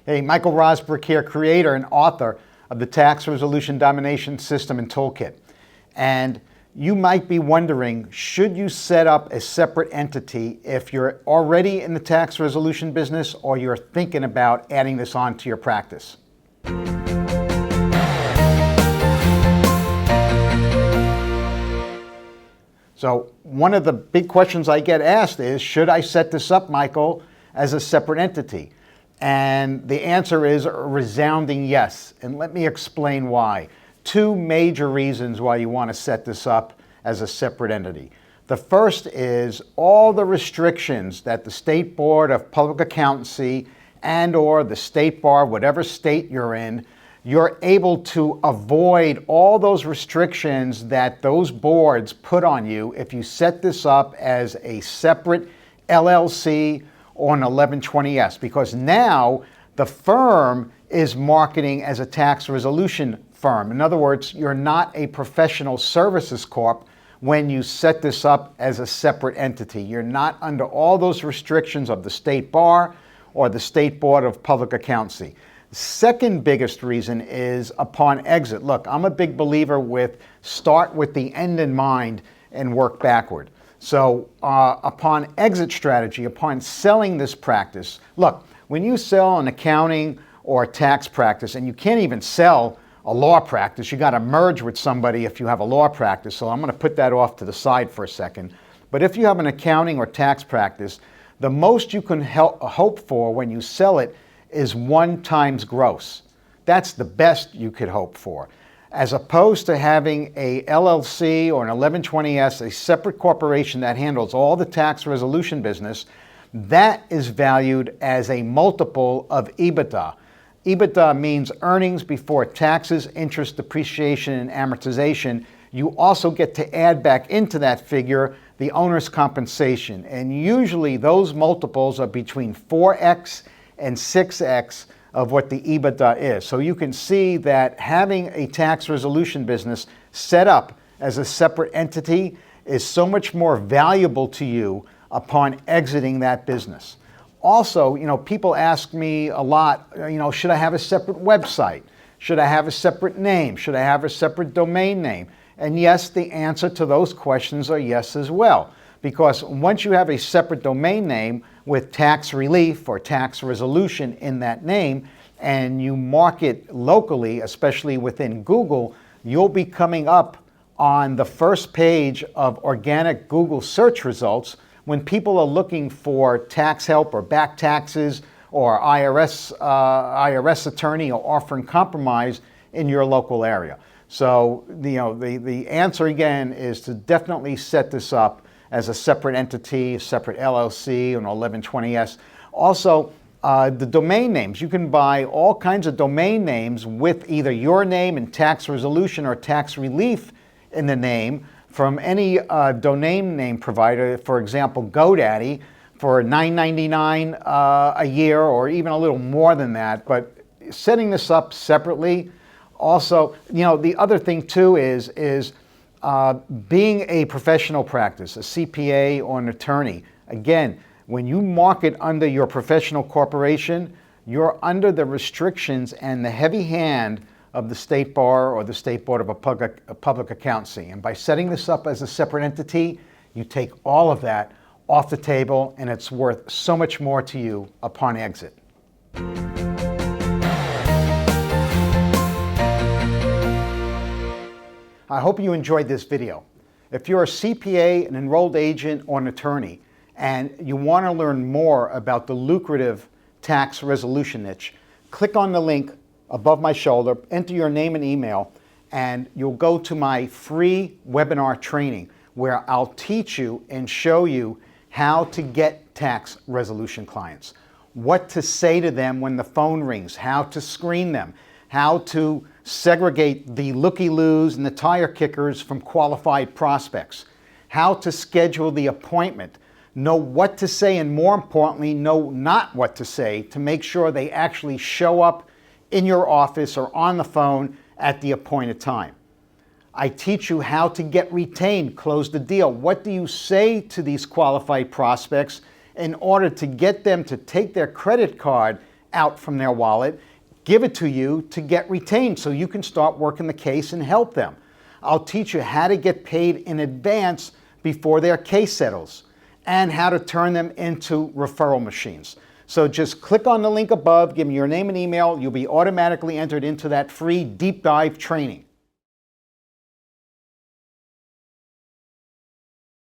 Hey, Michael Rosberg here, creator and author of the Tax Resolution Domination System and Toolkit. And you might be wondering, should you set up a separate entity if you're already in the tax resolution business or you're thinking about adding this on to your practice? So one of the big questions I get asked is, should I set this up, Michael, as a separate entity? And the answer is a resounding yes. And let me explain why. Two major reasons why you want to set this up as a separate entity. The first is all the restrictions that the State Board of Public Accountancy and or the State Bar, whatever state you're in, you're able to avoid all those restrictions that those boards put on you if you set this up as a separate LLC or an 1120S, because now the firm is marketing as a tax resolution firm. In other words, you're not a professional services corp when you set this up as a separate entity. You're not under all those restrictions of the State Bar or the State Board of Public Accountancy. Second biggest reason is upon exit. Look, I'm a big believer with start with the end in mind and work backward. So upon exit strategy, upon selling this practice, look, when you sell an accounting or a tax practice, and you can't even sell a law practice, you got to merge with somebody if you have a law practice. So I'm going to put that off to the side for a second. But if you have an accounting or tax practice, the most you can hope for when you sell it is 1 times gross. That's the best you could hope for. As opposed to having a LLC or an 1120S, a separate corporation that handles all the tax resolution business, that is valued as a multiple of EBITDA. EBITDA means earnings before taxes, interest, depreciation, and amortization. You also get to add back into that figure the owner's compensation. And usually those multiples are between 4x and 6x of what the EBITDA is. So you can see that having a tax resolution business set up as a separate entity is so much more valuable to you upon exiting that business. Also, people ask me a lot, should I have a separate website? Should I have a separate name? Should I have a separate domain name? And yes, the answer to those questions are yes as well. Because once you have a separate domain name with tax relief or tax resolution in that name, and you market locally, especially within Google, you'll be coming up on the first page of organic Google search results when people are looking for tax help or back taxes or IRS attorney or offering compromise in your local area. So the answer again is to definitely set this up as a separate entity, a separate LLC, an 1120S. Also, the domain names. You can buy all kinds of domain names with either your name and tax resolution or tax relief in the name from any domain name provider. For example, GoDaddy for $9.99 a year, or even a little more than that. But setting this up separately. Also, the other thing too is being a professional practice, a CPA or an attorney. Again, when you market under your professional corporation, you're under the restrictions and the heavy hand of the State Bar or the State Board of Public Accountancy. And by setting this up as a separate entity, you take all of that off the table, and it's worth so much more to you upon exit. I hope you enjoyed this video. If you're a CPA, an enrolled agent, or an attorney, and you want to learn more about the lucrative tax resolution niche, click on the link above my shoulder, enter your name and email, and you'll go to my free webinar training where I'll teach you and show you how to get tax resolution clients, what to say to them when the phone rings, how to screen them, how to segregate the looky-loos and the tire kickers from qualified prospects, how to schedule the appointment, know what to say, and more importantly, know not what to say to make sure they actually show up in your office or on the phone at the appointed time. I teach you how to get retained, close the deal. What do you say to these qualified prospects in order to get them to take their credit card out from their wallet, give it to you to get retained so you can start working the case and help them. I'll teach you how to get paid in advance before their case settles and how to turn them into referral machines. So just click on the link above, give me your name and email, you'll be automatically entered into that free deep dive training.